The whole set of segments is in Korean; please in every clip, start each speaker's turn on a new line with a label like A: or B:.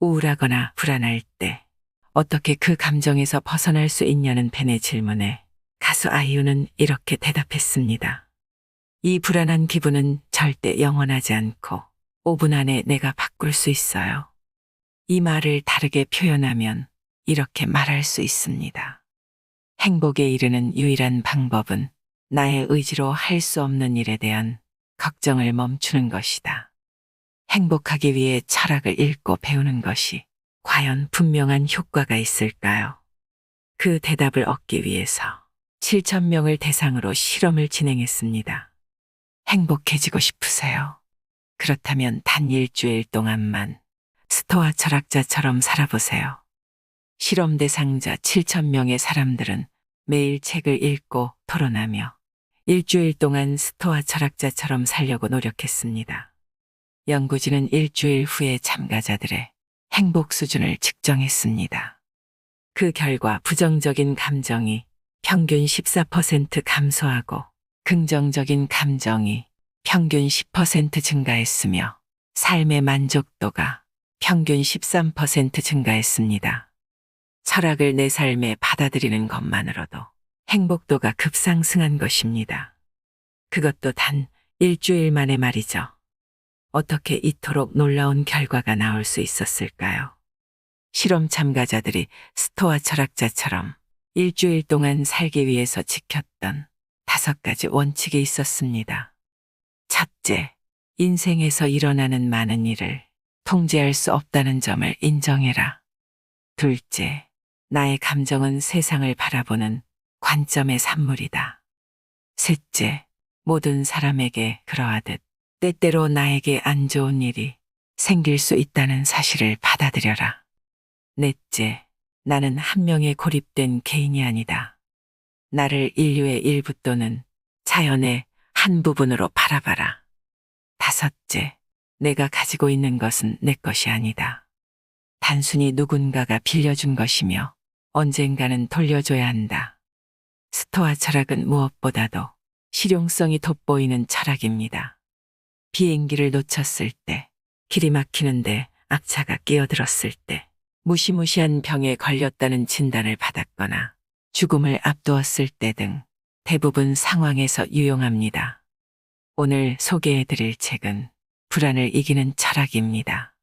A: 우울하거나 불안할 때 어떻게 그 감정에서 벗어날 수 있냐는 팬의 질문에 가수 아이유는 이렇게 대답했습니다. 이 불안한 기분은 절대 영원하지 않고 5분 안에 내가 바꿀 수 있어요. 이 말을 다르게 표현하면 이렇게 말할 수 있습니다. 행복에 이르는 유일한 방법은 나의 의지로 할 수 없는 일에 대한 걱정을 멈추는 것이다. 행복하기 위해 철학을 읽고 배우는 것이 과연 분명한 효과가 있을까요? 그 대답을 얻기 위해서 7,000명을 대상으로 실험을 진행했습니다. 행복해지고 싶으세요? 그렇다면 단 일주일 동안만 스토아 철학자처럼 살아보세요. 실험 대상자 7,000명의 사람들은 매일 책을 읽고 토론하며 일주일 동안 스토아 철학자처럼 살려고 노력했습니다. 연구진은 일주일 후에 참가자들의 행복 수준을 측정했습니다. 그 결과 부정적인 감정이 평균 14% 감소하고 긍정적인 감정이 평균 10% 증가했으며 삶의 만족도가 평균 13% 증가했습니다. 철학을 내 삶에 받아들이는 것만으로도 행복도가 급상승한 것입니다. 그것도 단 일주일 만에 말이죠. 어떻게 이토록 놀라운 결과가 나올 수 있었을까요? 실험 참가자들이 스토아 철학자처럼 일주일 동안 살기 위해서 지켰던 5가지 원칙이 있었습니다. 첫째, 인생에서 일어나는 많은 일을 통제할 수 없다는 점을 인정해라. 둘째, 나의 감정은 세상을 바라보는 관점의 산물이다. 셋째, 모든 사람에게 그러하듯 때때로 나에게 안 좋은 일이 생길 수 있다는 사실을 받아들여라. 넷째, 나는 한 명에 고립된 개인이 아니다. 나를 인류의 일부 또는 자연의 한 부분으로 바라봐라. 다섯째, 내가 가지고 있는 것은 내 것이 아니다. 단순히 누군가가 빌려준 것이며 언젠가는 돌려줘야 한다. 스토아 철학은 무엇보다도 실용성이 돋보이는 철학입니다. 비행기를 놓쳤을 때, 길이 막히는데 악차가 끼어들었을 때, 무시무시한 병에 걸렸다는 진단을 받았거나 죽음을 앞두었을 때 등 대부분 상황에서 유용합니다. 오늘 소개해드릴 책은 불안을 이기는 철학입니다.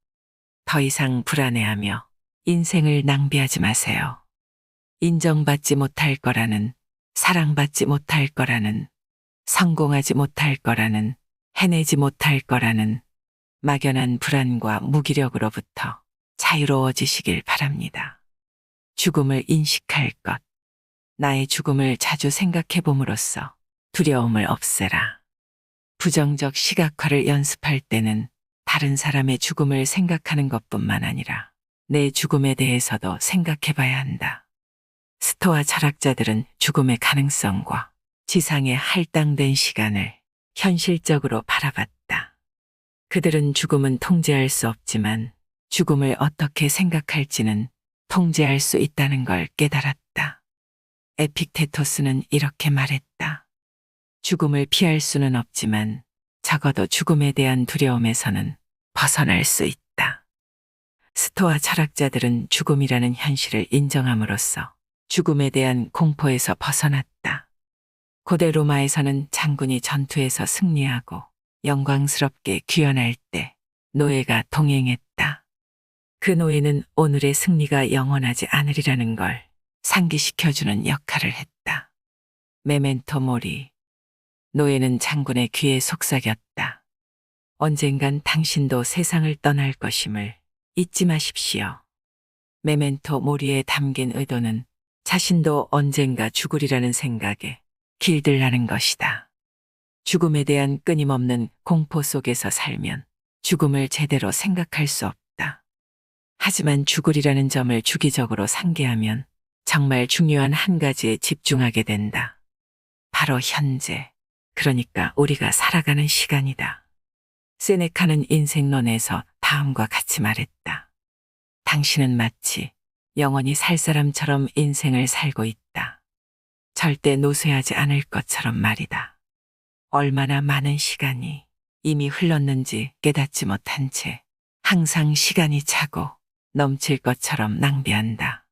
A: 더 이상 불안해하며 인생을 낭비하지 마세요. 인정받지 못할 거라는, 사랑받지 못할 거라는, 성공하지 못할 거라는, 해내지 못할 거라는 막연한 불안과 무기력으로부터 자유로워지시길 바랍니다. 죽음을 인식할 것. 나의 죽음을 자주 생각해 봄으로써 두려움을 없애라. 부정적 시각화를 연습할 때는 다른 사람의 죽음을 생각하는 것뿐만 아니라 내 죽음에 대해서도 생각해 봐야 한다. 스토아 철학자들은 죽음의 가능성과 지상의 할당된 시간을 현실적으로 바라봤다. 그들은 죽음은 통제할 수 없지만 죽음을 어떻게 생각할지는 통제할 수 있다는 걸 깨달았다. 에픽테토스는 이렇게 말했다. 죽음을 피할 수는 없지만 적어도 죽음에 대한 두려움에서는 벗어날 수 있다. 스토아 철학자들은 죽음이라는 현실을 인정함으로써 죽음에 대한 공포에서 벗어났다. 고대 로마에서는 장군이 전투에서 승리하고 영광스럽게 귀환할 때 노예가 동행했다. 그 노예는 오늘의 승리가 영원하지 않으리라는 걸 상기시켜주는 역할을 했다. 메멘토 모리. 노예는 장군의 귀에 속삭였다. 언젠간 당신도 세상을 떠날 것임을 잊지 마십시오. 메멘토 모리에 담긴 의도는 자신도 언젠가 죽으리라는 생각에 길들라는 것이다. 죽음에 대한 끊임없는 공포 속에서 살면 죽음을 제대로 생각할 수 없다. 하지만 죽으리라는 점을 주기적으로 상기하면 정말 중요한 한 가지에 집중하게 된다. 바로 현재, 그러니까 우리가 살아가는 시간이다. 세네카는 인생론에서 다음과 같이 말했다. 당신은 마치 영원히 살 사람처럼 인생을 살고 있다. 절대 노쇠하지 않을 것처럼 말이다. 얼마나 많은 시간이 이미 흘렀는지 깨닫지 못한 채 항상 시간이 차고 넘칠 것처럼 낭비한다.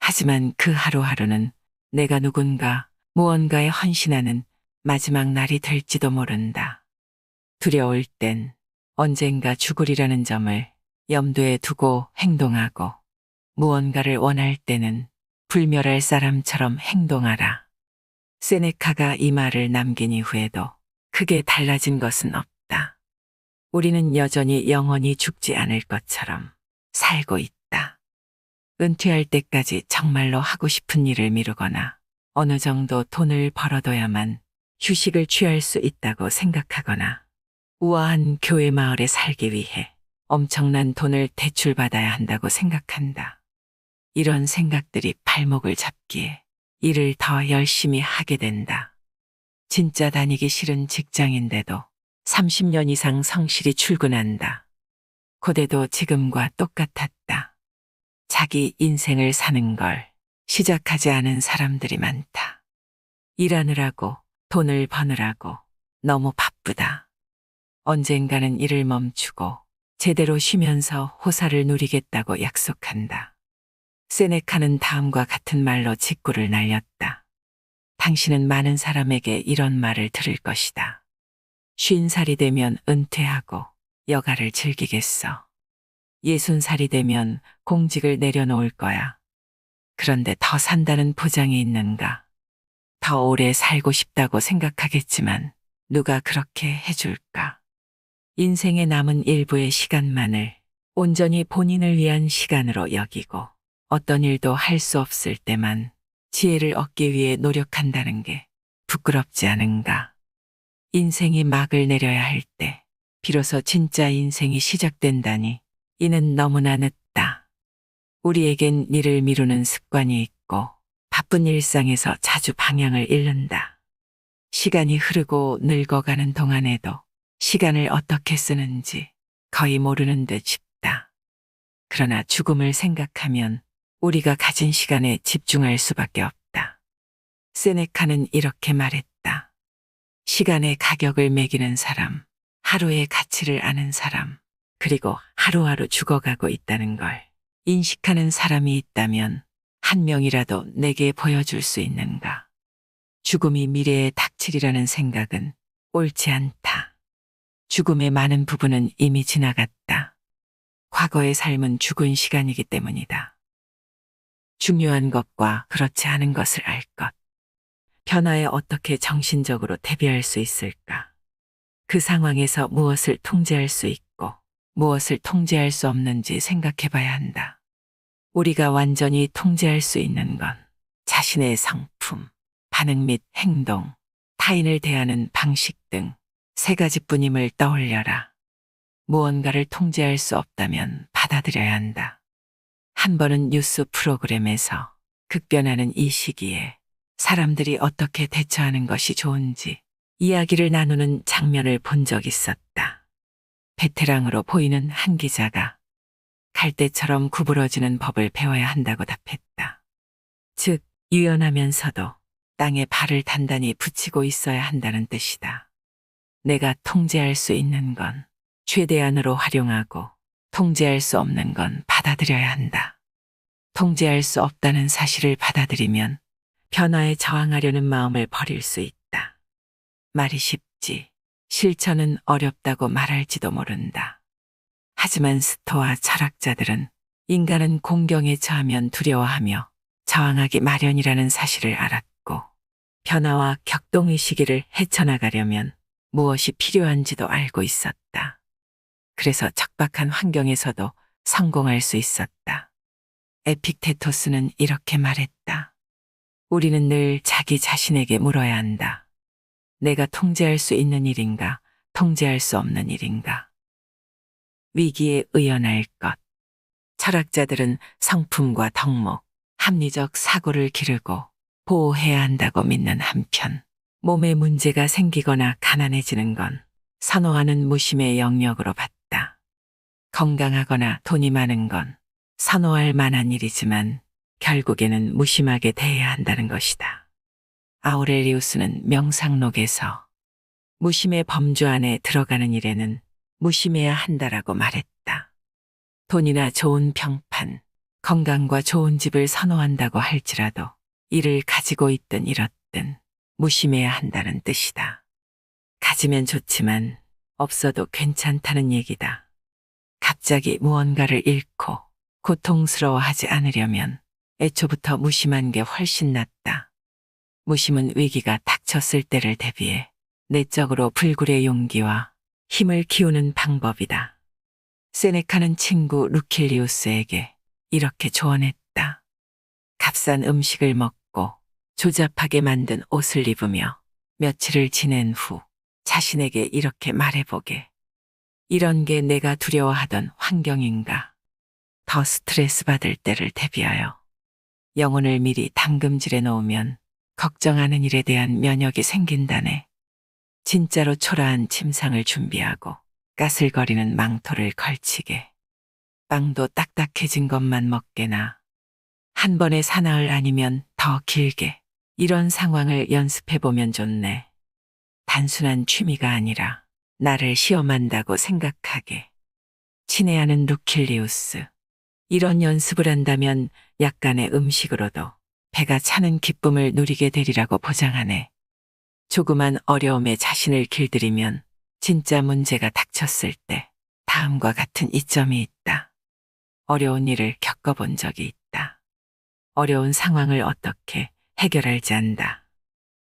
A: 하지만 그 하루하루는 내가 누군가, 무언가에 헌신하는 마지막 날이 될지도 모른다. 두려울 땐 언젠가 죽으리라는 점을 염두에 두고 행동하고, 무언가를 원할 때는 불멸할 사람처럼 행동하라. 세네카가 이 말을 남긴 이후에도 크게 달라진 것은 없다. 우리는 여전히 영원히 죽지 않을 것처럼 살고 있다. 은퇴할 때까지 정말로 하고 싶은 일을 미루거나 어느 정도 돈을 벌어둬야만 휴식을 취할 수 있다고 생각하거나 우아한 교회 마을에 살기 위해 엄청난 돈을 대출받아야 한다고 생각한다. 이런 생각들이 발목을 잡기에 일을 더 열심히 하게 된다. 진짜 다니기 싫은 직장인데도 30년 이상 성실히 출근한다. 고대도 지금과 똑같았다. 자기 인생을 사는 걸 시작하지 않은 사람들이 많다. 일하느라고, 돈을 버느라고 너무 바쁘다. 언젠가는 일을 멈추고 제대로 쉬면서 호사를 누리겠다고 약속한다. 세네카는 다음과 같은 말로 직구를 날렸다. 당신은 많은 사람에게 이런 말을 들을 것이다. 50살이 되면 은퇴하고 여가를 즐기겠어. 60살이 되면 공직을 내려놓을 거야. 그런데 더 산다는 보장이 있는가? 더 오래 살고 싶다고 생각하겠지만 누가 그렇게 해줄까? 인생의 남은 일부의 시간만을 온전히 본인을 위한 시간으로 여기고 어떤 일도 할 수 없을 때만 지혜를 얻기 위해 노력한다는 게 부끄럽지 않은가? 인생이 막을 내려야 할 때 비로소 진짜 인생이 시작된다니 이는 너무나 늦다. 우리에겐 일을 미루는 습관이 있고 바쁜 일상에서 자주 방향을 잃는다. 시간이 흐르고 늙어가는 동안에도 시간을 어떻게 쓰는지 거의 모르는 듯 싶다. 그러나 죽음을 생각하면 우리가 가진 시간에 집중할 수밖에 없다. 세네카는 이렇게 말했다. 시간의 가격을 매기는 사람, 하루의 가치를 아는 사람, 그리고 하루하루 죽어가고 있다는 걸 인식하는 사람이 있다면 한 명이라도 내게 보여줄 수 있는가? 죽음이 미래에 닥치리라는 생각은 옳지 않다. 죽음의 많은 부분은 이미 지나갔다. 과거의 삶은 죽은 시간이기 때문이다. 중요한 것과 그렇지 않은 것을 알 것. 변화에 어떻게 정신적으로 대비할 수 있을까? 그 상황에서 무엇을 통제할 수 있고 무엇을 통제할 수 없는지 생각해 봐야 한다. 우리가 완전히 통제할 수 있는 건 자신의 성품, 반응 및 행동, 타인을 대하는 방식 등 3가지뿐임을 떠올려라. 무언가를 통제할 수 없다면 받아들여야 한다. 한 번은 뉴스 프로그램에서 급변하는 이 시기에 사람들이 어떻게 대처하는 것이 좋은지 이야기를 나누는 장면을 본 적 있었다. 베테랑으로 보이는 한 기자가 갈대처럼 구부러지는 법을 배워야 한다고 답했다. 즉, 유연하면서도 땅에 발을 단단히 붙이고 있어야 한다는 뜻이다. 내가 통제할 수 있는 건 최대한으로 활용하고 통제할 수 없는 건 받아들여야 한다. 통제할 수 없다는 사실을 받아들이면 변화에 저항하려는 마음을 버릴 수 있다. 말이 쉽지 실천은 어렵다고 말할지도 모른다. 하지만 스토아 철학자들은 인간은 공경에 처하면 두려워하며 저항하기 마련이라는 사실을 알았고 변화와 격동의 시기를 헤쳐나가려면 무엇이 필요한지도 알고 있었다. 그래서 척박한 환경에서도 성공할 수 있었다. 에픽테토스는 이렇게 말했다. 우리는 늘 자기 자신에게 물어야 한다. 내가 통제할 수 있는 일인가, 통제할 수 없는 일인가. 위기에 의연할 것. 철학자들은 성품과 덕목, 합리적 사고를 기르고 보호해야 한다고 믿는 한편, 몸에 문제가 생기거나 가난해지는 건 선호하는 무심의 영역으로 봤다. 건강하거나 돈이 많은 건 선호할 만한 일이지만 결국에는 무심하게 대해야 한다는 것이다. 아우렐리우스는 명상록에서 무심의 범주 안에 들어가는 일에는 무심해야 한다라고 말했다. 돈이나 좋은 평판, 건강과 좋은 집을 선호한다고 할지라도 이를 가지고 있든 잃었든 무심해야 한다는 뜻이다. 가지면 좋지만 없어도 괜찮다는 얘기다. 갑자기 무언가를 잃고 고통스러워하지 않으려면 애초부터 무심한 게 훨씬 낫다. 무심은 위기가 닥쳤을 때를 대비해 내적으로 불굴의 용기와 힘을 키우는 방법이다. 세네카는 친구 루킬리우스에게 이렇게 조언했다. 값싼 음식을 먹고 조잡하게 만든 옷을 입으며 며칠을 지낸 후 자신에게 이렇게 말해보게. 이런 게 내가 두려워하던 환경인가? 더 스트레스 받을 때를 대비하여 영혼을 미리 담금질해 놓으면 걱정하는 일에 대한 면역이 생긴다네. 진짜로 초라한 침상을 준비하고 까슬거리는 망토를 걸치게. 빵도 딱딱해진 것만 먹게나 한 번에 사나흘 아니면 더 길게 이런 상황을 연습해보면 좋네. 단순한 취미가 아니라 나를 시험한다고 생각하게. 친애하는 루킬리우스. 이런 연습을 한다면 약간의 음식으로도 배가 차는 기쁨을 누리게 되리라고 보장하네. 조그만 어려움에 자신을 길들이면 진짜 문제가 닥쳤을 때 다음과 같은 이점이 있다. 어려운 일을 겪어본 적이 있다. 어려운 상황을 어떻게 해결할지 안다.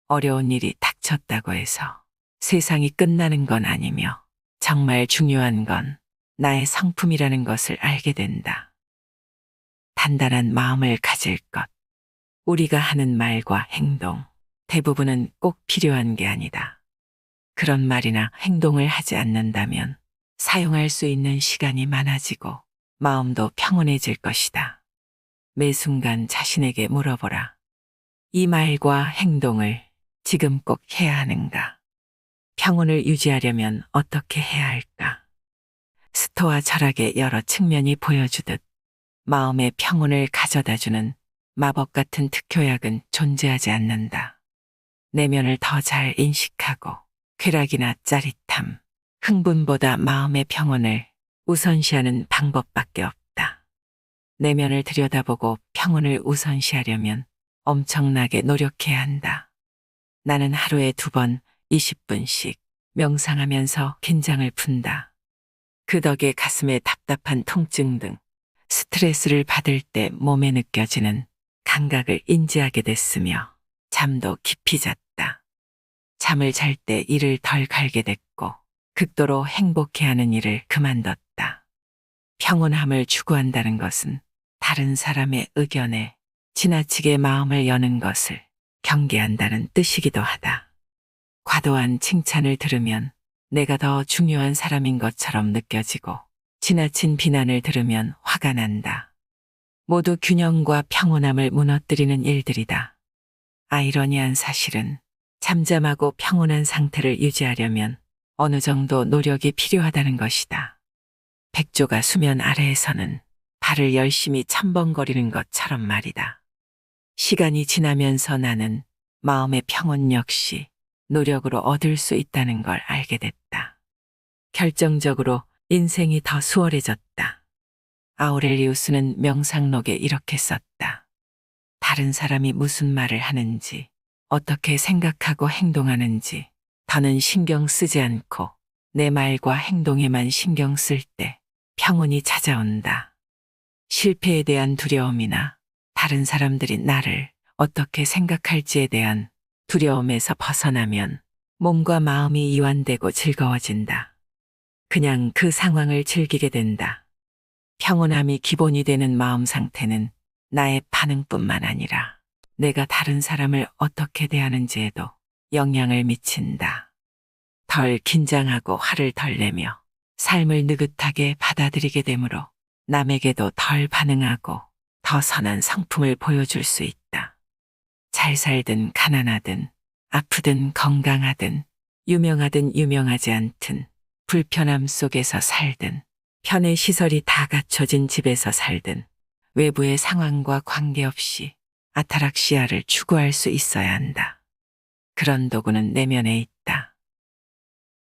A: 어려운 일이 닥쳤다고 해서 세상이 끝나는 건 아니며 정말 중요한 건 나의 성품이라는 것을 알게 된다. 단단한 마음을 가질 것. 우리가 하는 말과 행동, 대부분은 꼭 필요한 게 아니다. 그런 말이나 행동을 하지 않는다면 사용할 수 있는 시간이 많아지고 마음도 평온해질 것이다. 매 순간 자신에게 물어보라. 이 말과 행동을 지금 꼭 해야 하는가? 평온을 유지하려면 어떻게 해야 할까? 스토아 철학의 여러 측면이 보여주듯 마음의 평온을 가져다주는 마법 같은 특효약은 존재하지 않는다. 내면을 더 잘 인식하고 쾌락이나 짜릿함, 흥분보다 마음의 평온을 우선시하는 방법밖에 없다. 내면을 들여다보고 평온을 우선시하려면 엄청나게 노력해야 한다. 나는 하루에 2번 20분씩 명상하면서 긴장을 푼다. 그 덕에 가슴에 답답한 통증 등 스트레스를 받을 때 몸에 느껴지는 감각을 인지하게 됐으며 잠도 깊이 잤다. 잠을 잘 때 이를 덜 갈게 됐고 극도로 행복해하는 일을 그만뒀다. 평온함을 추구한다는 것은 다른 사람의 의견에 지나치게 마음을 여는 것을 경계한다는 뜻이기도 하다. 과도한 칭찬을 들으면 내가 더 중요한 사람인 것처럼 느껴지고 지나친 비난을 들으면 화가 난다. 모두 균형과 평온함을 무너뜨리는 일들이다. 아이러니한 사실은 잠잠하고 평온한 상태를 유지하려면 어느 정도 노력이 필요하다는 것이다. 백조가 수면 아래에서는 발을 열심히 첨벙거리는 것처럼 말이다. 시간이 지나면서 나는 마음의 평온 역시 노력으로 얻을 수 있다는 걸 알게 됐다. 결정적으로 인생이 더 수월해졌다. 아우렐리우스는 명상록에 이렇게 썼다. 다른 사람이 무슨 말을 하는지, 어떻게 생각하고 행동하는지 더는 신경 쓰지 않고 내 말과 행동에만 신경 쓸 때 평온이 찾아온다. 실패에 대한 두려움이나 다른 사람들이 나를 어떻게 생각할지에 대한 두려움에서 벗어나면 몸과 마음이 이완되고 즐거워진다. 그냥 그 상황을 즐기게 된다. 평온함이 기본이 되는 마음 상태는 나의 반응뿐만 아니라 내가 다른 사람을 어떻게 대하는지에도 영향을 미친다. 덜 긴장하고 화를 덜 내며 삶을 느긋하게 받아들이게 되므로 남에게도 덜 반응하고 더 선한 성품을 보여줄 수 있다. 잘 살든 가난하든 아프든 건강하든 유명하든 유명하지 않든 불편함 속에서 살든 편의 시설이 다 갖춰진 집에서 살든 외부의 상황과 관계없이 아타락시아를 추구할 수 있어야 한다. 그런 도구는 내면에 있다.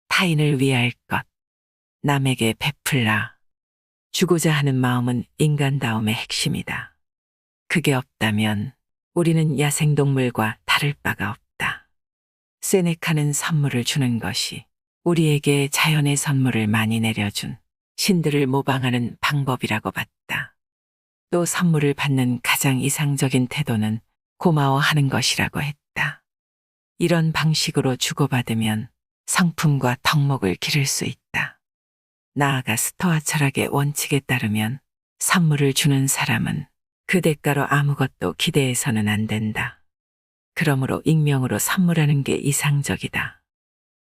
A: 타인을 위할 것, 남에게 베풀라. 주고자 하는 마음은 인간다움의 핵심이다. 그게 없다면 우리는 야생동물과 다를 바가 없다. 세네카는 선물을 주는 것이 우리에게 자연의 선물을 많이 내려준 신들을 모방하는 방법이라고 봤다. 또 선물을 받는 가장 이상적인 태도는 고마워하는 것이라고 했다. 이런 방식으로 주고받으면 성품과 덕목을 기를 수 있다. 나아가 스토아 철학의 원칙에 따르면 선물을 주는 사람은 그 대가로 아무것도 기대해서는 안 된다. 그러므로 익명으로 선물하는 게 이상적이다.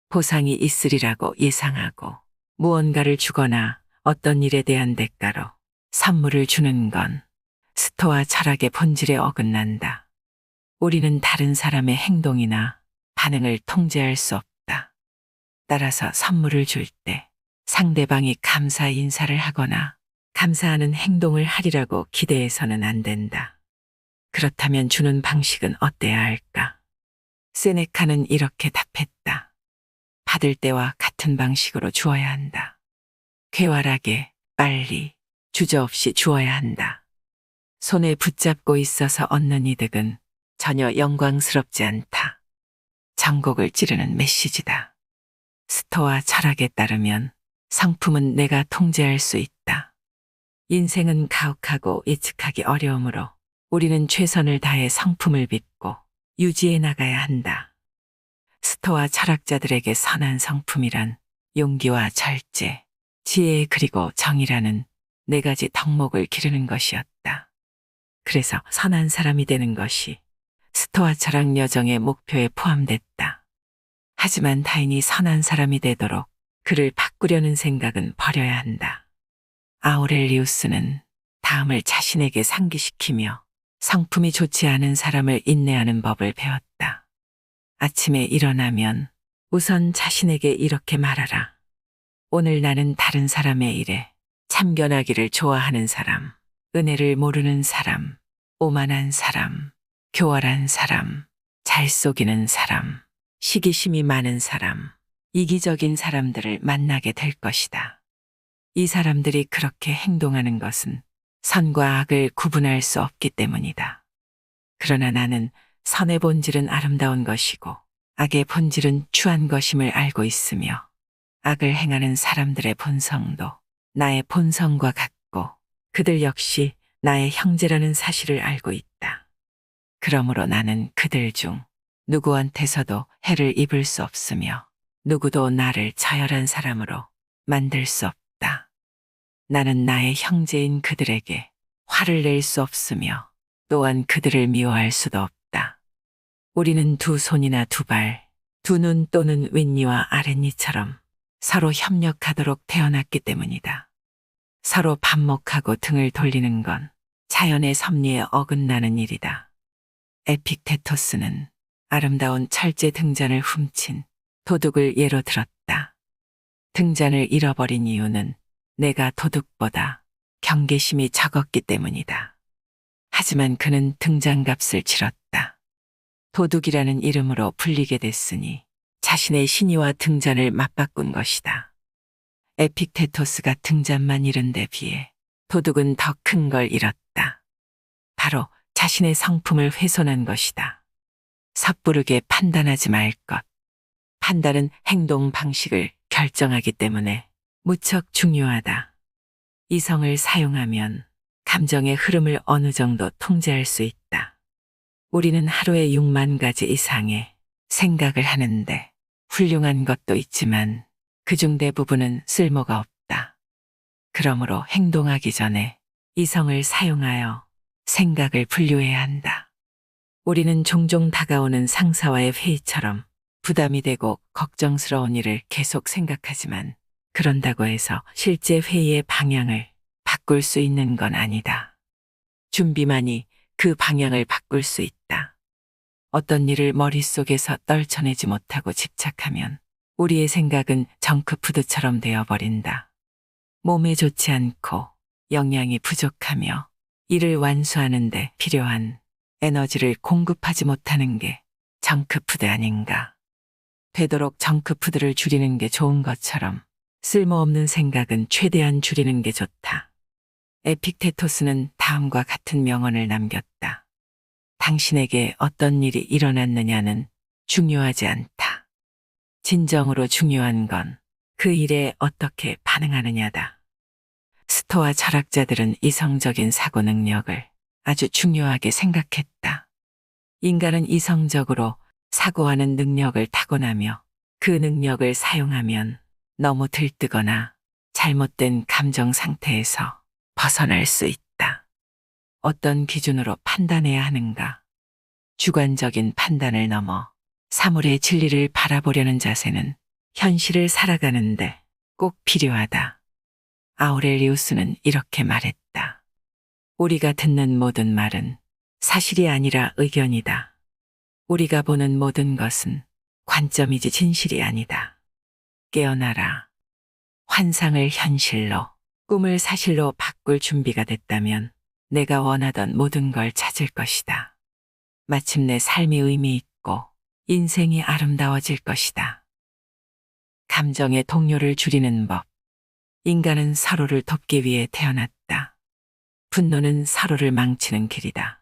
A: 보상이 있으리라고 예상하고 무언가를 주거나 어떤 일에 대한 대가로 선물을 주는 건 스토아 철학의 본질에 어긋난다. 우리는 다른 사람의 행동이나 반응을 통제할 수 없다. 따라서 선물을 줄 때 상대방이 감사 인사를 하거나 감사하는 행동을 하리라고 기대해서는 안 된다. 그렇다면 주는 방식은 어때야 할까? 세네카는 이렇게 답했다. 받을 때와 같은 방식으로 주어야 한다. 쾌활하게, 빨리, 주저없이 주어야 한다. 손에 붙잡고 있어서 얻는 이득은 전혀 영광스럽지 않다. 전곡을 찌르는 메시지다. 스토아 철학에 따르면 성품은 내가 통제할 수 있다. 인생은 가혹하고 예측하기 어려우므로 우리는 최선을 다해 성품을 빚고 유지해 나가야 한다. 스토아 철학자들에게 선한 성품이란 용기와 절제, 지혜 그리고 정의라는 네 가지 덕목을 기르는 것이었다. 그래서 선한 사람이 되는 것이 스토아 철학 여정의 목표에 포함됐다. 하지만 타인이 선한 사람이 되도록 그를 바꾸려는 생각은 버려야 한다. 아우렐리우스는 다음을 자신에게 상기시키며 성품이 좋지 않은 사람을 인내하는 법을 배웠다. 아침에 일어나면 우선 자신에게 이렇게 말하라. 오늘 나는 다른 사람의 일에 참견하기를 좋아하는 사람, 은혜를 모르는 사람, 오만한 사람, 교활한 사람, 잘 속이는 사람, 시기심이 많은 사람, 이기적인 사람들을 만나게 될 것이다. 이 사람들이 그렇게 행동하는 것은 선과 악을 구분할 수 없기 때문이다. 그러나 나는 선의 본질은 아름다운 것이고 악의 본질은 추한 것임을 알고 있으며 악을 행하는 사람들의 본성도 나의 본성과 같고 그들 역시 나의 형제라는 사실을 알고 있다. 그러므로 나는 그들 중 누구한테서도 해를 입을 수 없으며 누구도 나를 저열한 사람으로 만들 수 없다. 나는 나의 형제인 그들에게 화를 낼 수 없으며 또한 그들을 미워할 수도 없다. 우리는 두 손이나 두 발, 두 눈 또는 윗니와 아랫니처럼 서로 협력하도록 태어났기 때문이다. 서로 반목하고 등을 돌리는 건 자연의 섭리에 어긋나는 일이다. 에픽테토스는 아름다운 철제 등잔을 훔친 도둑을 예로 들었다. 등잔을 잃어버린 이유는 내가 도둑보다 경계심이 적었기 때문이다. 하지만 그는 등잔값을 치렀다. 도둑이라는 이름으로 불리게 됐으니 자신의 신의와 등잔을 맞바꾼 것이다. 에픽테토스가 등잔만 잃은 데 비해 도둑은 더 큰 걸 잃었다. 바로 자신의 성품을 훼손한 것이다. 섣부르게 판단하지 말 것. 판단은 행동 방식을 결정하기 때문에 무척 중요하다. 이성을 사용하면 감정의 흐름을 어느 정도 통제할 수 있다. 우리는 하루에 6만 가지 이상의 생각을 하는데 훌륭한 것도 있지만 그중 대부분은 쓸모가 없다. 그러므로 행동하기 전에 이성을 사용하여 생각을 분류해야 한다. 우리는 종종 다가오는 상사와의 회의처럼 부담이 되고 걱정스러운 일을 계속 생각하지만 그런다고 해서 실제 회의의 방향을 바꿀 수 있는 건 아니다. 준비만이 그 방향을 바꿀 수 있다. 어떤 일을 머릿속에서 떨쳐내지 못하고 집착하면 우리의 생각은 정크푸드처럼 되어버린다. 몸에 좋지 않고 영양이 부족하며 이를 완수하는 데 필요한 에너지를 공급하지 못하는 게 정크푸드 아닌가. 되도록 정크푸드를 줄이는 게 좋은 것처럼 쓸모없는 생각은 최대한 줄이는 게 좋다. 에픽테토스는 다음과 같은 명언을 남겼다. 당신에게 어떤 일이 일어났느냐는 중요하지 않다. 진정으로 중요한 건 그 일에 어떻게 반응하느냐다. 스토아 철학자들은 이성적인 사고 능력을 아주 중요하게 생각했다. 인간은 이성적으로 사고하는 능력을 타고나며 그 능력을 사용하면 너무 들뜨거나 잘못된 감정 상태에서 벗어날 수 있다. 어떤 기준으로 판단해야 하는가? 주관적인 판단을 넘어 사물의 진리를 바라보려는 자세는 현실을 살아가는데 꼭 필요하다. 아우렐리우스는 이렇게 말했다. 우리가 듣는 모든 말은 사실이 아니라 의견이다. 우리가 보는 모든 것은 관점이지 진실이 아니다. 깨어나라. 환상을 현실로, 꿈을 사실로 바꿀 준비가 됐다면 내가 원하던 모든 걸 찾을 것이다. 마침내 삶이 의미 있고 인생이 아름다워질 것이다. 감정의 동요를 줄이는 법. 인간은 서로를 돕기 위해 태어났다. 분노는 서로를 망치는 길이다.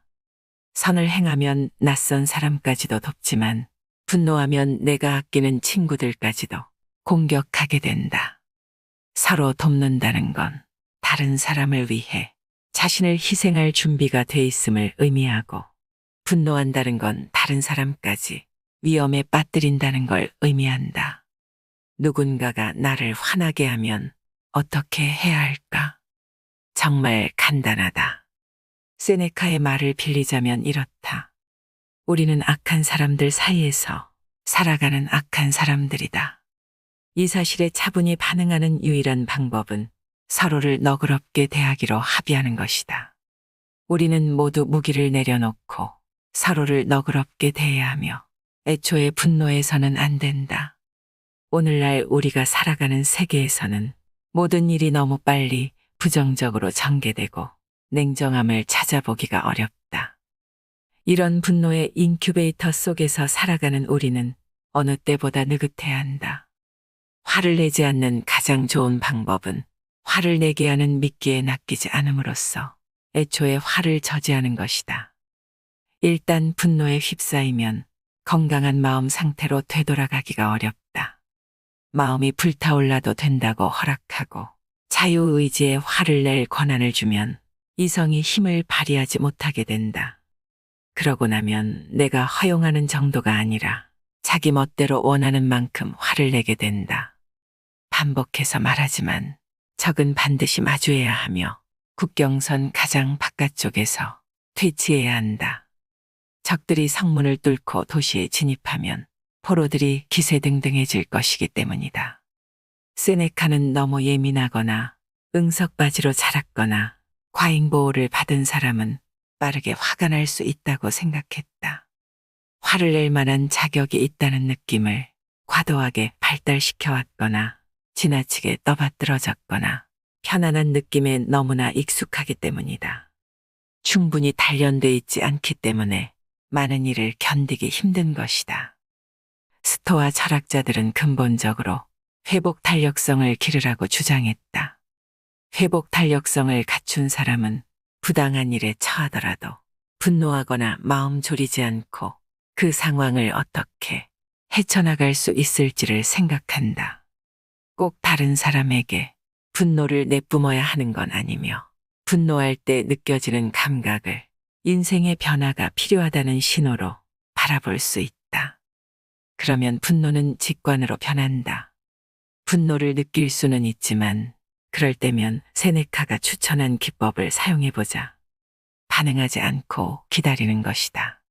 A: 선을 행하면 낯선 사람까지도 돕지만 분노하면 내가 아끼는 친구들까지도 공격하게 된다. 서로 돕는다는 건 다른 사람을 위해 자신을 희생할 준비가 돼 있음을 의미하고, 분노한다는 건 다른 사람까지 위험에 빠뜨린다는 걸 의미한다. 누군가가 나를 화나게 하면 어떻게 해야 할까? 정말 간단하다. 세네카의 말을 빌리자면 이렇다. 우리는 악한 사람들 사이에서 살아가는 악한 사람들이다. 이 사실에 차분히 반응하는 유일한 방법은 서로를 너그럽게 대하기로 합의하는 것이다. 우리는 모두 무기를 내려놓고 서로를 너그럽게 대해야 하며 애초에 분노해서는 안 된다. 오늘날 우리가 살아가는 세계에서는 모든 일이 너무 빨리 부정적으로 전개되고 냉정함을 찾아보기가 어렵다. 이런 분노의 인큐베이터 속에서 살아가는 우리는 어느 때보다 느긋해야 한다. 화를 내지 않는 가장 좋은 방법은 화를 내게 하는 미끼에 낚이지 않음으로써 애초에 화를 저지하는 것이다. 일단 분노에 휩싸이면 건강한 마음 상태로 되돌아가기가 어렵다. 마음이 불타올라도 된다고 허락하고 자유의지에 화를 낼 권한을 주면 이성이 힘을 발휘하지 못하게 된다. 그러고 나면 내가 허용하는 정도가 아니라 자기 멋대로 원하는 만큼 화를 내게 된다. 반복해서 말하지만 적은 반드시 마주해야 하며 국경선 가장 바깥쪽에서 퇴치해야 한다. 적들이 성문을 뚫고 도시에 진입하면 포로들이 기세등등해질 것이기 때문이다. 세네카는 너무 예민하거나 응석바지로 자랐거나 과잉보호를 받은 사람은 빠르게 화가 날 수 있다고 생각했다. 화를 낼 만한 자격이 있다는 느낌을 과도하게 발달시켜왔거나 지나치게 떠받들어졌거나 편안한 느낌에 너무나 익숙하기 때문이다. 충분히 단련돼 있지 않기 때문에 많은 일을 견디기 힘든 것이다. 스토아 철학자들은 근본적으로 회복 탄력성을 기르라고 주장했다. 회복 탄력성을 갖춘 사람은 부당한 일에 처하더라도 분노하거나 마음 졸이지 않고 그 상황을 어떻게 헤쳐나갈 수 있을지를 생각한다. 꼭 다른 사람에게 분노를 내뿜어야 하는 건 아니며, 분노할 때 느껴지는 감각을 인생의 변화가 필요하다는 신호로 바라볼 수 있다. 그러면 분노는 직관으로 변한다. 분노를 느낄 수는 있지만 그럴 때면 세네카가 추천한 기법을 사용해보자. 반응하지 않고 기다리는 것이다.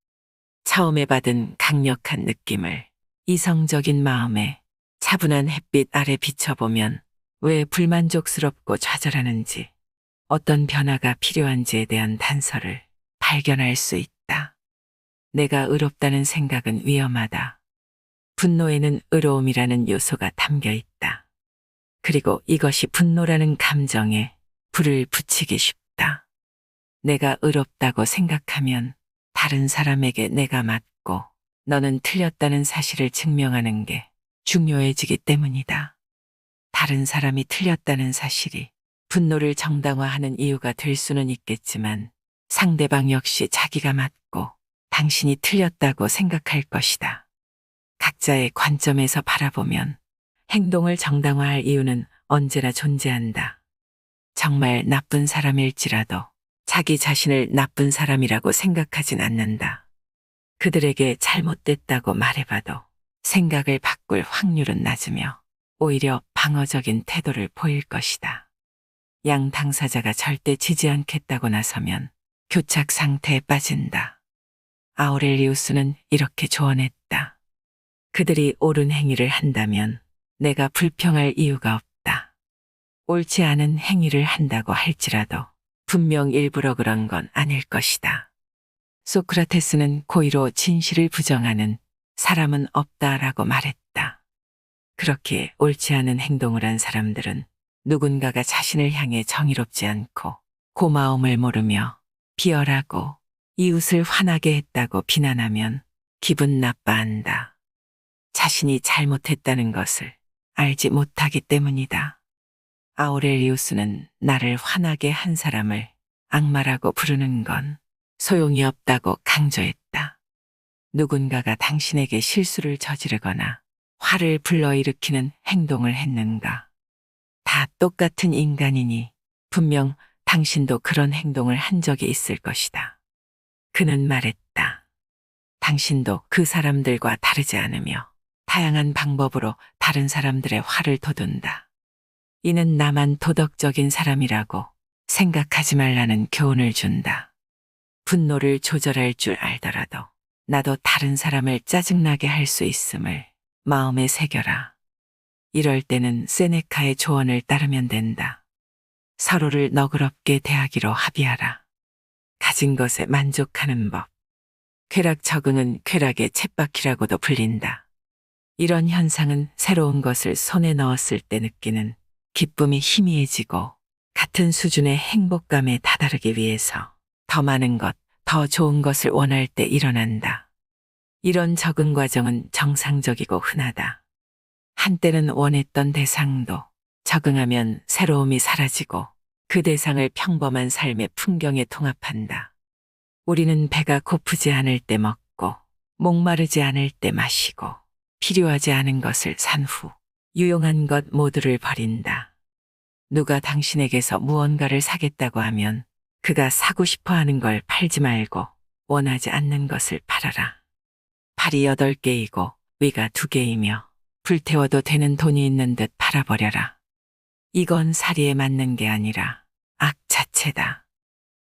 A: 처음에 받은 강력한 느낌을 이성적인 마음에 차분한 햇빛 아래 비춰보면 왜 불만족스럽고 좌절하는지, 어떤 변화가 필요한지에 대한 단서를 발견할 수 있다. 내가 의롭다는 생각은 위험하다. 분노에는 의로움이라는 요소가 담겨 있다. 그리고 이것이 분노라는 감정에 불을 붙이기 쉽다. 내가 의롭다고 생각하면 다른 사람에게 내가 맞고 너는 틀렸다는 사실을 증명하는 게 중요해지기 때문이다. 다른 사람이 틀렸다는 사실이 분노를 정당화하는 이유가 될 수는 있겠지만 상대방 역시 자기가 맞고 당신이 틀렸다고 생각할 것이다. 각자의 관점에서 바라보면 행동을 정당화할 이유는 언제나 존재한다. 정말 나쁜 사람일지라도 자기 자신을 나쁜 사람이라고 생각하진 않는다. 그들에게 잘못됐다고 말해봐도 생각을 바꿀 확률은 낮으며 오히려 방어적인 태도를 보일 것이다. 양 당사자가 절대 지지 않겠다고 나서면 교착 상태에 빠진다. 아우렐리우스는 이렇게 조언했다. 그들이 옳은 행위를 한다면 내가 불평할 이유가 없다. 옳지 않은 행위를 한다고 할지라도 분명 일부러 그런 건 아닐 것이다. 소크라테스는 고의로 진실을 부정하는 사람은 없다라고 말했다. 그렇게 옳지 않은 행동을 한 사람들은 누군가가 자신을 향해 정의롭지 않고 고마움을 모르며 비열하고 이웃을 화나게 했다고 비난하면 기분 나빠한다. 자신이 잘못했다는 것을 알지 못하기 때문이다. 아우렐리우스는 나를 화나게 한 사람을 악마라고 부르는 건 소용이 없다고 강조했다. 누군가가 당신에게 실수를 저지르거나 화를 불러일으키는 행동을 했는가? 다 똑같은 인간이니 분명 당신도 그런 행동을 한 적이 있을 것이다. 그는 말했다. 당신도 그 사람들과 다르지 않으며 다양한 방법으로 다른 사람들의 화를 돋운다. 이는 나만 도덕적인 사람이라고 생각하지 말라는 교훈을 준다. 분노를 조절할 줄 알더라도 나도 다른 사람을 짜증나게 할 수 있음을 마음에 새겨라. 이럴 때는 세네카의 조언을 따르면 된다. 서로를 너그럽게 대하기로 합의하라. 가진 것에 만족하는 법. 쾌락 적응은 쾌락의 쳇바퀴라고도 불린다. 이런 현상은 새로운 것을 손에 넣었을 때 느끼는 기쁨이 희미해지고 같은 수준의 행복감에 다다르기 위해서 더 많은 것, 더 좋은 것을 원할 때 일어난다. 이런 적응 과정은 정상적이고 흔하다. 한때는 원했던 대상도 적응하면 새로움이 사라지고 그 대상을 평범한 삶의 풍경에 통합한다. 우리는 배가 고프지 않을 때 먹고 목마르지 않을 때 마시고 필요하지 않은 것을 산 후 유용한 것 모두를 버린다. 누가 당신에게서 무언가를 사겠다고 하면 그가 사고 싶어 하는 걸 팔지 말고 원하지 않는 것을 팔아라. 팔이 8개이고 위가 2개이며 불태워도 되는 돈이 있는 듯 팔아버려라. 이건 사리에 맞는 게 아니라 악 자체다.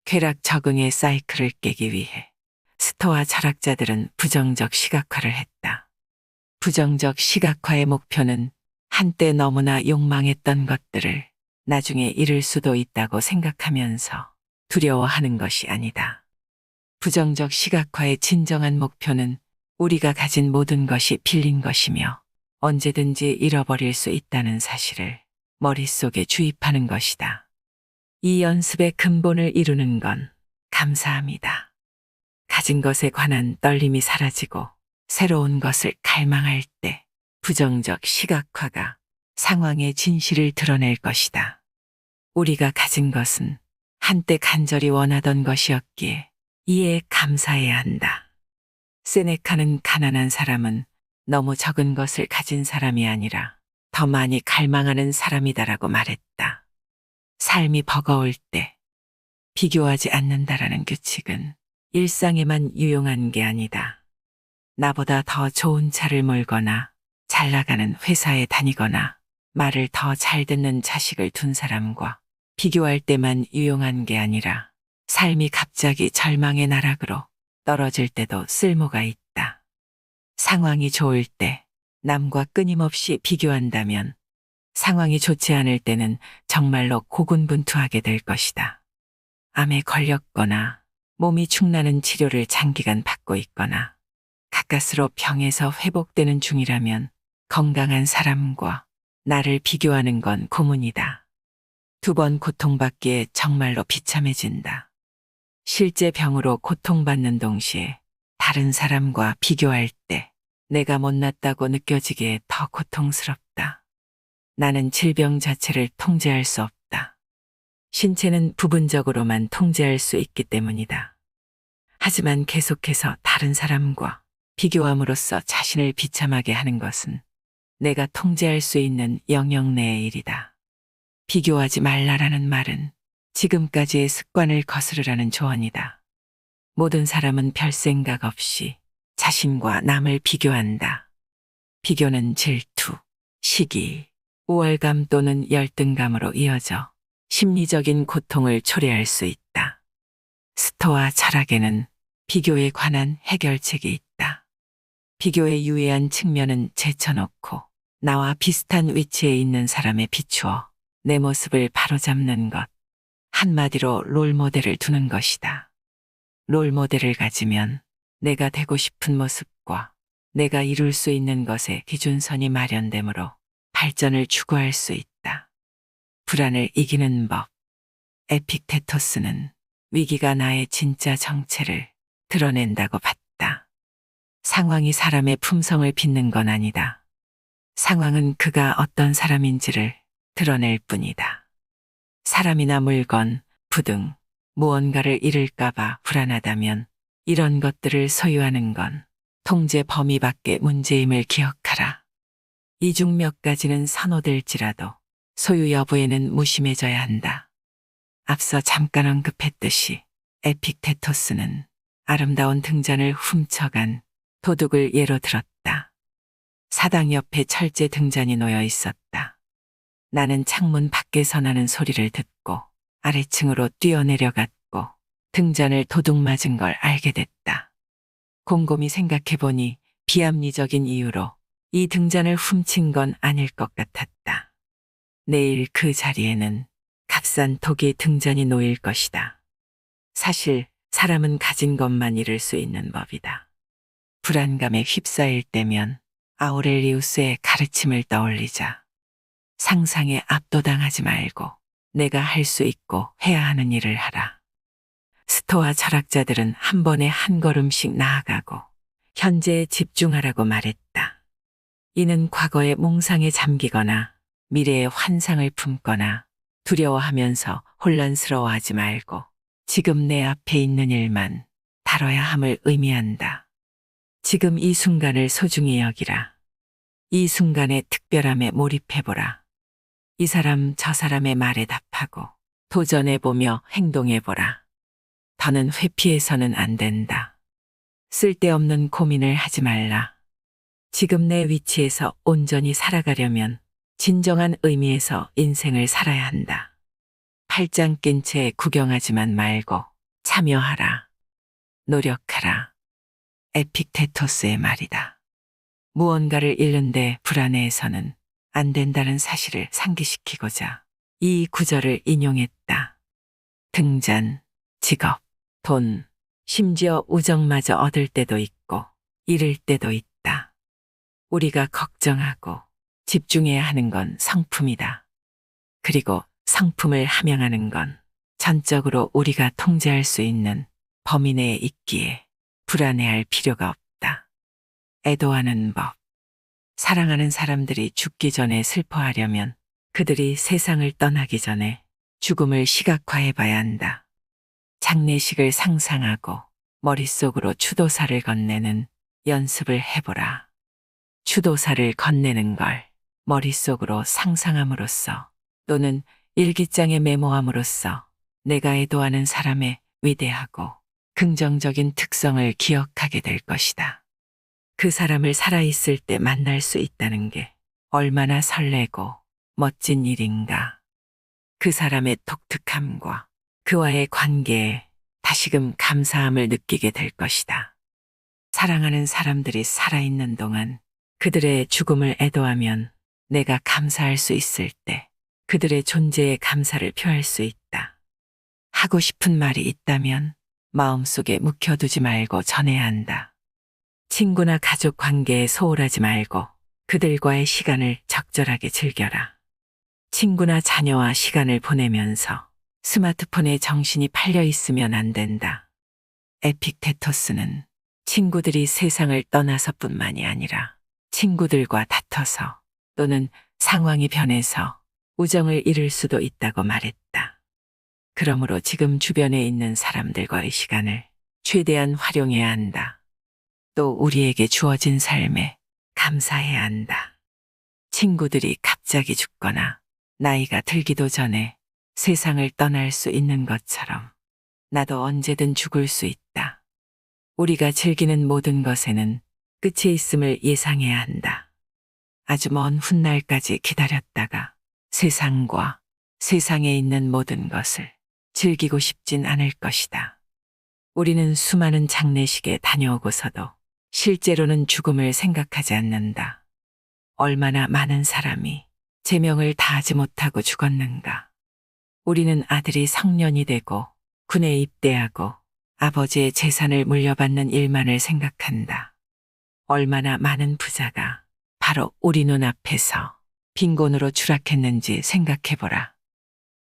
A: 쾌락 적응의 사이클을 깨기 위해 스토아 철학자들은 부정적 시각화를 했다. 부정적 시각화의 목표는 한때 너무나 욕망했던 것들을 나중에 잃을 수도 있다고 생각하면서 두려워하는 것이 아니다. 부정적 시각화의 진정한 목표는 우리가 가진 모든 것이 빌린 것이며 언제든지 잃어버릴 수 있다는 사실을 머릿속에 주입하는 것이다. 이 연습의 근본을 이루는 건 감사합니다. 가진 것에 관한 떨림이 사라지고 새로운 것을 갈망할 때 부정적 시각화가 상황의 진실을 드러낼 것이다. 우리가 가진 것은 한때 간절히 원하던 것이었기에 이에 감사해야 한다. 세네카는 가난한 사람은 너무 적은 것을 가진 사람이 아니라 더 많이 갈망하는 사람이다라고 말했다. 삶이 버거울 때 비교하지 않는다라는 규칙은 일상에만 유용한 게 아니다. 나보다 더 좋은 차를 몰거나 잘 나가는 회사에 다니거나 말을 더 잘 듣는 자식을 둔 사람과 비교할 때만 유용한 게 아니라 삶이 갑자기 절망의 나락으로 떨어질 때도 쓸모가 있다. 상황이 좋을 때 남과 끊임없이 비교한다면 상황이 좋지 않을 때는 정말로 고군분투하게 될 것이다. 암에 걸렸거나 몸이 축나는 치료를 장기간 받고 있거나 가까스로 병에서 회복되는 중이라면 건강한 사람과 나를 비교하는 건 고문이다. 2번 고통받기에 정말로 비참해진다. 실제 병으로 고통받는 동시에 다른 사람과 비교할 때 내가 못났다고 느껴지기에 더 고통스럽다. 나는 질병 자체를 통제할 수 없다. 신체는 부분적으로만 통제할 수 있기 때문이다. 하지만 계속해서 다른 사람과 비교함으로써 자신을 비참하게 하는 것은 내가 통제할 수 있는 영역 내의 일이다. 비교하지 말라라는 말은 지금까지의 습관을 거스르라는 조언이다. 모든 사람은 별 생각 없이 자신과 남을 비교한다. 비교는 질투, 시기, 우월감 또는 열등감으로 이어져 심리적인 고통을 초래할 수 있다. 스토아 철학에는 비교에 관한 해결책이 있다. 비교의 유해한 측면은 제쳐놓고 나와 비슷한 위치에 있는 사람에 비추어 내 모습을 바로잡는 것. 한마디로 롤모델을 두는 것이다. 롤모델을 가지면 내가 되고 싶은 모습과 내가 이룰 수 있는 것의 기준선이 마련되므로 발전을 추구할 수 있다. 불안을 이기는 법. 에픽테토스는 위기가 나의 진짜 정체를 드러낸다고 봤다. 상황이 사람의 품성을 빚는 건 아니다. 상황은 그가 어떤 사람인지를 드러낼 뿐이다. 사람이나 물건, 부등, 무언가를 잃을까봐 불안하다면 이런 것들을 소유하는 건 통제 범위 밖의 문제임을 기억하라. 이 중 몇 가지는 선호될지라도 소유 여부에는 무심해져야 한다. 앞서 잠깐 언급했듯이 에픽테토스는 아름다운 등잔을 훔쳐간 도둑을 예로 들었다. 사당 옆에 철제 등잔이 놓여 있었다. 나는 창문 밖에서 나는 소리를 듣고 아래층으로 뛰어내려갔고 등잔을 도둑 맞은 걸 알게 됐다. 곰곰이 생각해보니 비합리적인 이유로 이 등잔을 훔친 건 아닐 것 같았다. 내일 그 자리에는 값싼 토기 등잔이 놓일 것이다. 사실 사람은 가진 것만 잃을 수 있는 법이다. 불안감에 휩싸일 때면 아우렐리우스의 가르침을 떠올리자. 상상에 압도당하지 말고 내가 할 수 있고 해야 하는 일을 하라. 스토아 철학자들은 한 번에 한 걸음씩 나아가고 현재에 집중하라고 말했다. 이는 과거의 몽상에 잠기거나 미래의 환상을 품거나 두려워하면서 혼란스러워하지 말고 지금 내 앞에 있는 일만 다뤄야 함을 의미한다. 지금 이 순간을 소중히 여기라. 이 순간의 특별함에 몰입해보라. 이 사람 저 사람의 말에 답하고 도전해보며 행동해보라. 더는 회피해서는 안 된다. 쓸데없는 고민을 하지 말라. 지금 내 위치에서 온전히 살아가려면 진정한 의미에서 인생을 살아야 한다. 팔짱 낀 채 구경하지만 말고 참여하라. 노력하라. 에픽테토스의 말이다. 무언가를 잃는데 불안해해서는 안 된다는 사실을 상기시키고자 이 구절을 인용했다. 등잔, 직업, 돈, 심지어 우정마저 얻을 때도 있고 잃을 때도 있다. 우리가 걱정하고 집중해야 하는 건 성품이다. 그리고 성품을 함양하는 건 전적으로 우리가 통제할 수 있는 범위 내에 있기에 불안해할 필요가 없다. 애도하는 법. 사랑하는 사람들이 죽기 전에 슬퍼하려면 그들이 세상을 떠나기 전에 죽음을 시각화해 봐야 한다. 장례식을 상상하고 머릿속으로 추도사를 건네는 연습을 해보라. 추도사를 건네는 걸 머릿속으로 상상함으로써 또는 일기장에 메모함으로써 내가 애도하는 사람의 위대하고 긍정적인 특성을 기억하게 될 것이다. 그 사람을 살아있을 때 만날 수 있다는 게 얼마나 설레고 멋진 일인가. 그 사람의 독특함과 그와의 관계에 다시금 감사함을 느끼게 될 것이다. 사랑하는 사람들이 살아있는 동안 그들의 죽음을 애도하면 내가 감사할 수 있을 때 그들의 존재에 감사를 표할 수 있다. 하고 싶은 말이 있다면 마음속에 묵혀두지 말고 전해야 한다. 친구나 가족 관계에 소홀하지 말고 그들과의 시간을 적절하게 즐겨라. 친구나 자녀와 시간을 보내면서 스마트폰에 정신이 팔려 있으면 안 된다. 에픽테토스는 친구들이 세상을 떠나서뿐만이 아니라 친구들과 다퉈서 또는 상황이 변해서 우정을 잃을 수도 있다고 말했다. 그러므로 지금 주변에 있는 사람들과의 시간을 최대한 활용해야 한다. 또 우리에게 주어진 삶에 감사해야 한다. 친구들이 갑자기 죽거나 나이가 들기도 전에 세상을 떠날 수 있는 것처럼 나도 언제든 죽을 수 있다. 우리가 즐기는 모든 것에는 끝이 있음을 예상해야 한다. 아주 먼 훗날까지 기다렸다가 세상과 세상에 있는 모든 것을 즐기고 싶진 않을 것이다. 우리는 수많은 장례식에 다녀오고서도 실제로는 죽음을 생각하지 않는다. 얼마나 많은 사람이 제명을 다하지 못하고 죽었는가. 우리는 아들이 성년이 되고 군에 입대하고 아버지의 재산을 물려받는 일만을 생각한다. 얼마나 많은 부자가 바로 우리 눈앞에서 빈곤으로 추락했는지 생각해보라.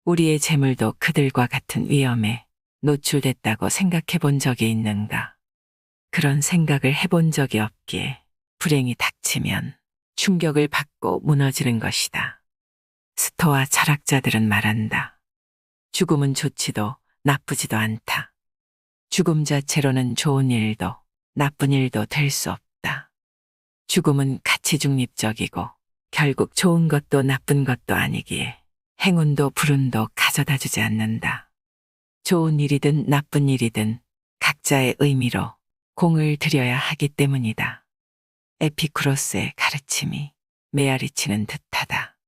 A: 우리의 재물도 그들과 같은 위험에 노출됐다고 생각해 본 적이 있는가? 그런 생각을 해본 적이 없기에 불행이 닥치면 충격을 받고 무너지는 것이다. 스토아 철학자들은 말한다. 죽음은 좋지도 나쁘지도 않다. 죽음 자체로는 좋은 일도 나쁜 일도 될 수 없다. 죽음은 가치 중립적이고 결국 좋은 것도 나쁜 것도 아니기에 행운도 불운도 가져다 주지 않는다. 좋은 일이든 나쁜 일이든 각자의 의미로 공을 들여야 하기 때문이다. 에피쿠로스의 가르침이 메아리치는 듯하다.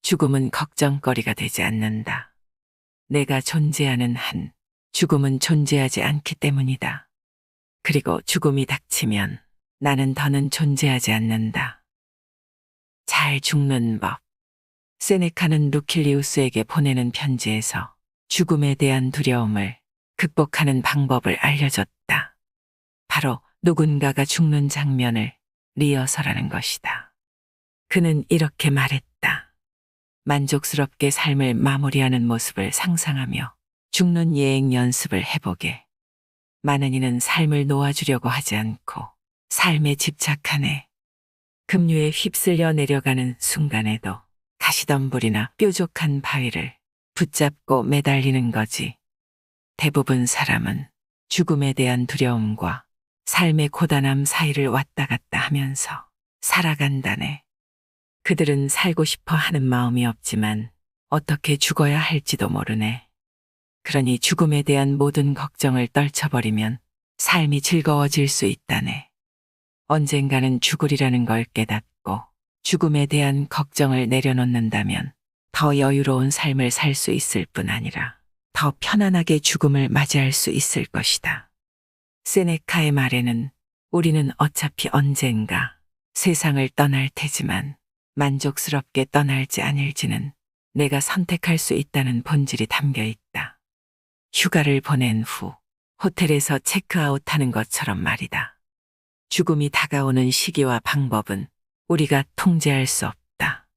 A: 죽음은 걱정거리가 되지 않는다. 내가 존재하는 한 죽음은 존재하지 않기 때문이다. 그리고 죽음이 닥치면 나는 더는 존재하지 않는다. 잘 죽는 법. 세네카는 루킬리우스에게 보내는 편지에서 죽음에 대한 두려움을 극복하는 방법을 알려줬다. 바로 누군가가 죽는 장면을 리허설하는 것이다. 그는 이렇게 말했다. 만족스럽게 삶을 마무리하는 모습을 상상하며 죽는 예행 연습을 해보게. 많은 이는 삶을 놓아주려고 하지 않고 삶에 집착하네. 급류에 휩쓸려 내려가는 순간에도 가시덤불이나 뾰족한 바위를 붙잡고 매달리는 거지. 대부분 사람은 죽음에 대한 두려움과 삶의 고단함 사이를 왔다 갔다 하면서 살아간다네. 그들은 살고 싶어 하는 마음이 없지만 어떻게 죽어야 할지도 모르네. 그러니 죽음에 대한 모든 걱정을 떨쳐버리면 삶이 즐거워질 수 있다네. 언젠가는 죽으리라는 걸 깨닫고 죽음에 대한 걱정을 내려놓는다면 더 여유로운 삶을 살 수 있을 뿐 아니라 더 편안하게 죽음을 맞이할 수 있을 것이다. 세네카의 말에는 우리는 어차피 언젠가 세상을 떠날 테지만 만족스럽게 떠날지 아닐지는 내가 선택할 수 있다는 본질이 담겨 있다. 휴가를 보낸 후 호텔에서 체크아웃하는 것처럼 말이다. 죽음이 다가오는 시기와 방법은 우리가 통제할 수 없다.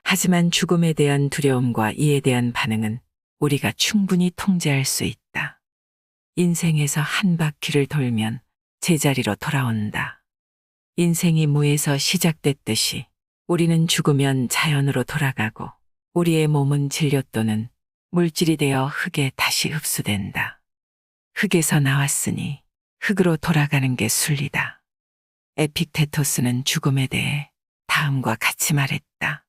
A: 하지만 죽음에 대한 두려움과 이에 대한 반응은 우리가 충분히 통제할 수 있다. 인생에서 한 바퀴를 돌면 제자리로 돌아온다. 인생이 무에서 시작됐듯이 우리는 죽으면 자연으로 돌아가고 우리의 몸은 진료 또는 물질이 되어 흙에 다시 흡수된다. 흙에서 나왔으니 흙으로 돌아가는 게 순리다. 에픽테토스는 죽음에 대해 다음과 같이 말했다.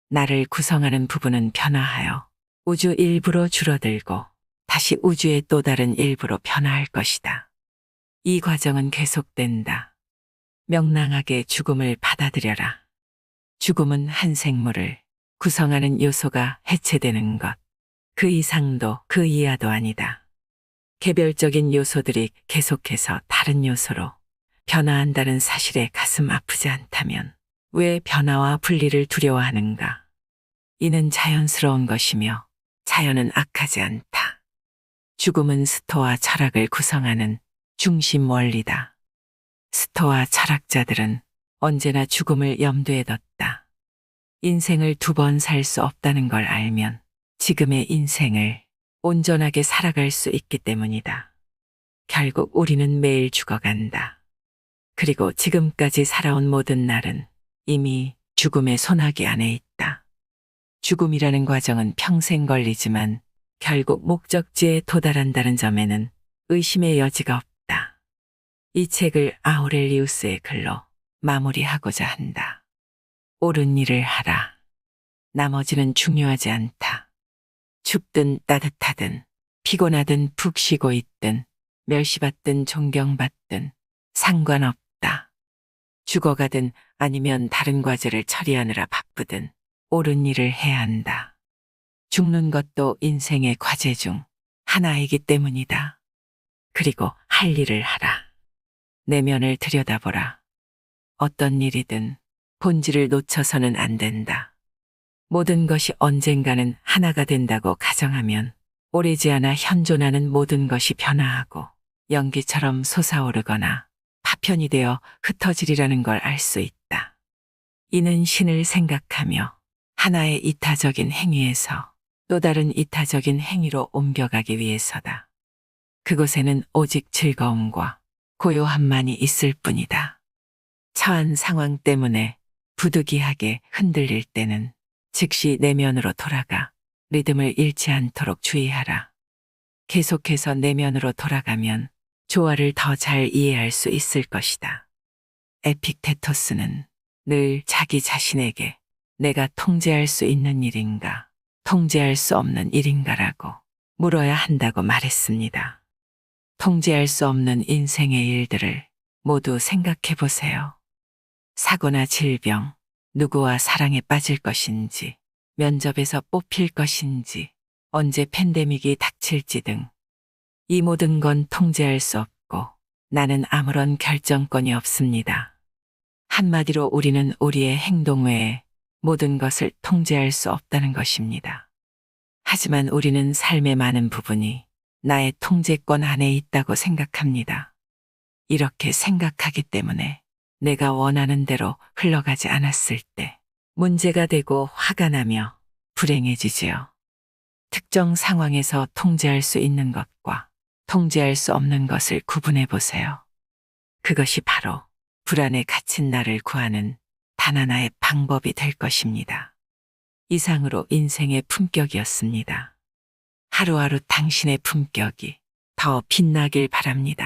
A: 나를 구성하는 부분은 변화하여 우주 일부로 줄어들고 다시 우주의 또 다른 일부로 변화할 것이다. 이 과정은 계속된다. 명랑하게 죽음을 받아들여라. 죽음은 한 생물을 구성하는 요소가 해체되는 것. 그 이상도 그 이하도 아니다. 개별적인 요소들이 계속해서 다른 요소로 변화한다는 사실에 가슴 아프지 않다면 왜 변화와 분리를 두려워하는가? 이는 자연스러운 것이며 자연은 악하지 않다. 죽음은 스토아 철학을 구성하는 중심 원리다. 스토아 철학자들은 언제나 죽음을 염두에 뒀다. 인생을 두 번 살 수 없다는 걸 알면 지금의 인생을 온전하게 살아갈 수 있기 때문이다. 결국 우리는 매일 죽어간다. 그리고 지금까지 살아온 모든 날은 이미 죽음의 소나기 안에 있다. 죽음이라는 과정은 평생 걸리지만 결국 목적지에 도달한다는 점에는 의심의 여지가 없다. 이 책을 아우렐리우스의 글로 마무리하고자 한다. 옳은 일을 하라. 나머지는 중요하지 않다. 춥든 따뜻하든 피곤하든 푹 쉬고 있든 멸시받든 존경받든 상관없다. 죽어가든 아니면 다른 과제를 처리하느라 바쁘든 옳은 일을 해야 한다. 죽는 것도 인생의 과제 중 하나이기 때문이다. 그리고 할 일을 하라. 내면을 들여다보라. 어떤 일이든 본질을 놓쳐서는 안 된다. 모든 것이 언젠가는 하나가 된다고 가정하면 오래지 않아 현존하는 모든 것이 변화하고 연기처럼 솟아오르거나 파편이 되어 흩어지리라는 걸 알 수 있다. 이는 신을 생각하며 하나의 이타적인 행위에서 또 다른 이타적인 행위로 옮겨가기 위해서다. 그곳에는 오직 즐거움과 고요함만이 있을 뿐이다. 처한 상황 때문에 부득이하게 흔들릴 때는 즉시 내면으로 돌아가 리듬을 잃지 않도록 주의하라. 계속해서 내면으로 돌아가면 조화를 더 잘 이해할 수 있을 것이다. 에픽테토스는 늘 자기 자신에게 내가 통제할 수 있는 일인가, 통제할 수 없는 일인가라고 물어야 한다고 말했습니다. 통제할 수 없는 인생의 일들을 모두 생각해 보세요. 사고나 질병, 누구와 사랑에 빠질 것인지, 면접에서 뽑힐 것인지, 언제 팬데믹이 닥칠지 등 이 모든 건 통제할 수 없고 나는 아무런 결정권이 없습니다. 한마디로 우리는 우리의 행동 외에 모든 것을 통제할 수 없다는 것입니다. 하지만 우리는 삶의 많은 부분이 나의 통제권 안에 있다고 생각합니다. 이렇게 생각하기 때문에 내가 원하는 대로 흘러가지 않았을 때 문제가 되고 화가 나며 불행해지지요. 특정 상황에서 통제할 수 있는 것과 통제할 수 없는 것을 구분해 보세요. 그것이 바로 불안에 갇힌 나를 구하는 단 하나의 방법이 될 것입니다. 이상으로 인생의 품격이었습니다. 하루하루 당신의 품격이 더 빛나길 바랍니다.